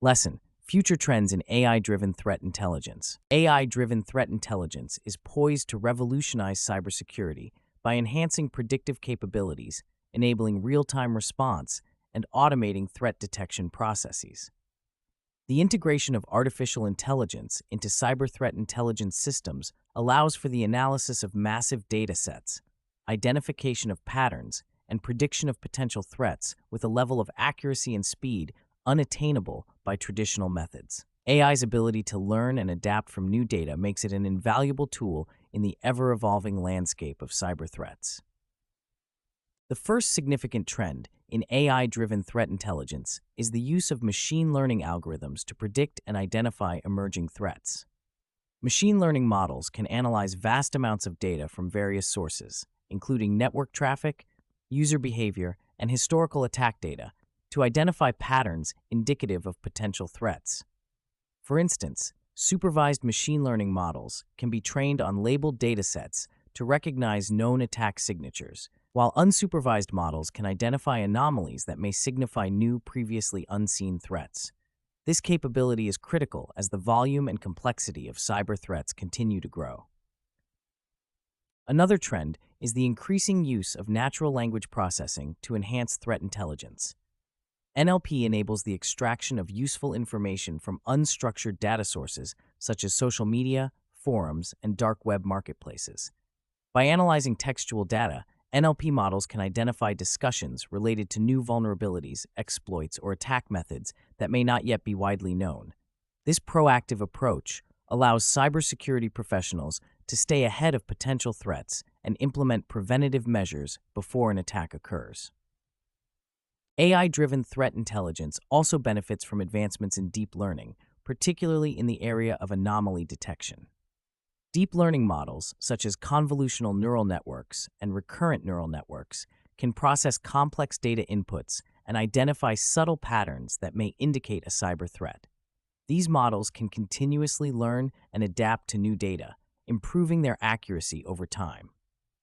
Lesson: Future Trends in AI-Driven Threat Intelligence. AI-driven threat intelligence is poised to revolutionize cybersecurity by enhancing predictive capabilities, enabling real-time response, and automating threat detection processes. The integration of artificial intelligence into cyber threat intelligence systems allows for the analysis of massive data sets, identification of patterns, and prediction of potential threats with a level of accuracy and speed unattainable by traditional methods. AI's ability to learn and adapt from new data makes it an invaluable tool in the ever-evolving landscape of cyber threats. The first significant trend in AI-driven threat intelligence is the use of machine learning algorithms to predict and identify emerging threats. Machine learning models can analyze vast amounts of data from various sources, including network traffic, user behavior, and historical attack data, to identify patterns indicative of potential threats. For instance, supervised machine learning models can be trained on labeled datasets to recognize known attack signatures, while unsupervised models can identify anomalies that may signify new, previously unseen threats. This capability is critical as the volume and complexity of cyber threats continue to grow. Another trend is the increasing use of natural language processing to enhance threat intelligence. NLP enables the extraction of useful information from unstructured data sources such as social media, forums, and dark web marketplaces. By analyzing textual data, NLP models can identify discussions related to new vulnerabilities, exploits, or attack methods that may not yet be widely known. This proactive approach allows cybersecurity professionals to stay ahead of potential threats and implement preventative measures before an attack occurs. AI-driven threat intelligence also benefits from advancements in deep learning, particularly in the area of anomaly detection. Deep learning models, such as convolutional neural networks and recurrent neural networks, can process complex data inputs and identify subtle patterns that may indicate a cyber threat. These models can continuously learn and adapt to new data, improving their accuracy over time.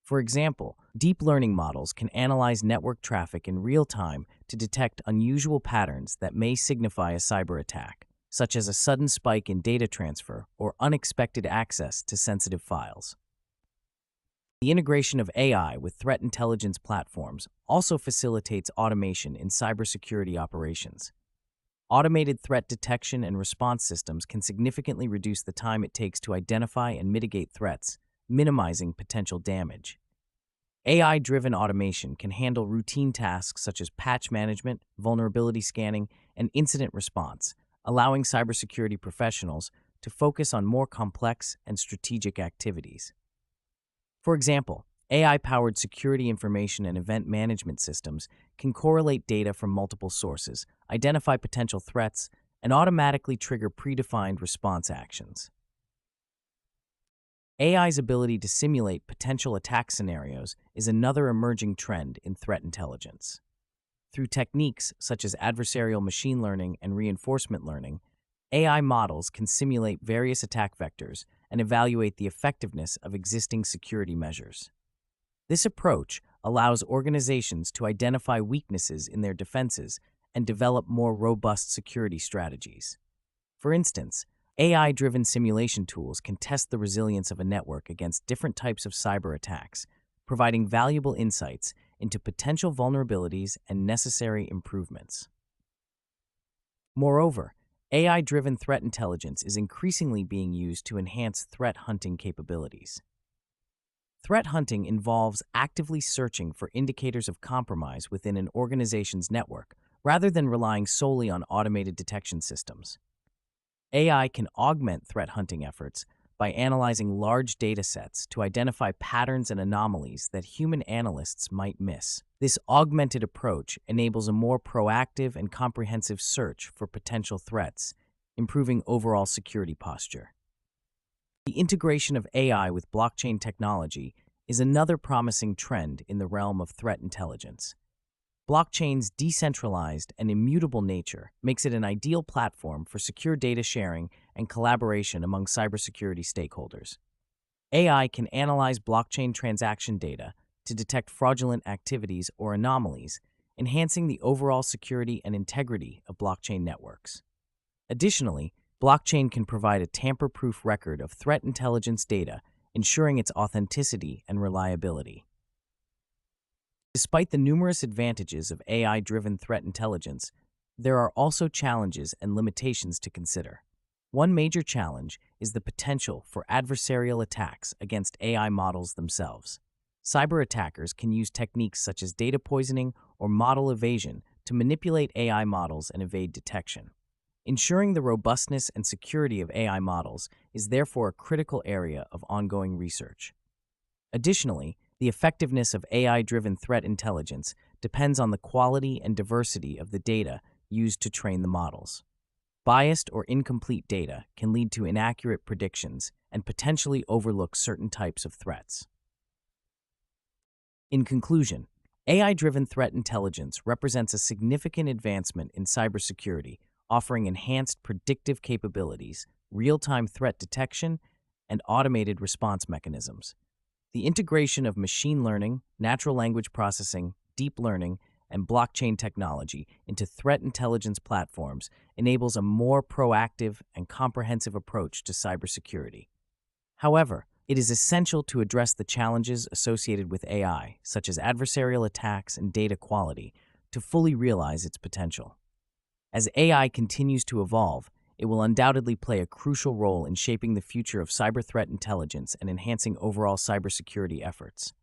For example, deep learning models can analyze network traffic in real time to detect unusual patterns that may signify a cyber attack, such as a sudden spike in data transfer or unexpected access to sensitive files. The integration of AI with threat intelligence platforms also facilitates automation in cybersecurity operations. Automated threat detection and response systems can significantly reduce the time it takes to identify and mitigate threats, minimizing potential damage. AI-driven automation can handle routine tasks such as patch management, vulnerability scanning, and incident response, allowing cybersecurity professionals to focus on more complex and strategic activities. For example, AI-powered security information and event management systems can correlate data from multiple sources, identify potential threats, and automatically trigger predefined response actions. AI's ability to simulate potential attack scenarios is another emerging trend in threat intelligence. Through techniques such as adversarial machine learning and reinforcement learning, AI models can simulate various attack vectors and evaluate the effectiveness of existing security measures. This approach allows organizations to identify weaknesses in their defenses and develop more robust security strategies. For instance, AI-driven simulation tools can test the resilience of a network against different types of cyber attacks, providing valuable insights into potential vulnerabilities and necessary improvements. Moreover, AI-driven threat intelligence is increasingly being used to enhance threat hunting capabilities. Threat hunting involves actively searching for indicators of compromise within an organization's network, rather than relying solely on automated detection systems. AI can augment threat hunting efforts by analyzing large data sets to identify patterns and anomalies that human analysts might miss. This augmented approach enables a more proactive and comprehensive search for potential threats, improving overall security posture. The integration of AI with blockchain technology is another promising trend in the realm of threat intelligence. Blockchain's decentralized and immutable nature makes it an ideal platform for secure data sharing and collaboration among cybersecurity stakeholders. AI can analyze blockchain transaction data to detect fraudulent activities or anomalies, enhancing the overall security and integrity of blockchain networks. Additionally, blockchain can provide a tamper-proof record of threat intelligence data, ensuring its authenticity and reliability. Despite the numerous advantages of AI-driven threat intelligence, there are also challenges and limitations to consider. One major challenge is the potential for adversarial attacks against AI models themselves. Cyber attackers can use techniques such as data poisoning or model evasion to manipulate AI models and evade detection. Ensuring the robustness and security of AI models is therefore a critical area of ongoing research. Additionally, the effectiveness of AI-driven threat intelligence depends on the quality and diversity of the data used to train the models. Biased or incomplete data can lead to inaccurate predictions and potentially overlook certain types of threats. In conclusion, AI-driven threat intelligence represents a significant advancement in cybersecurity, offering enhanced predictive capabilities, real-time threat detection, and automated response mechanisms. The integration of machine learning, natural language processing, deep learning, and blockchain technology into threat intelligence platforms enables a more proactive and comprehensive approach to cybersecurity. However, it is essential to address the challenges associated with AI, such as adversarial attacks and data quality, to fully realize its potential. As AI continues to evolve, it will undoubtedly play a crucial role in shaping the future of cyber threat intelligence and enhancing overall cybersecurity efforts.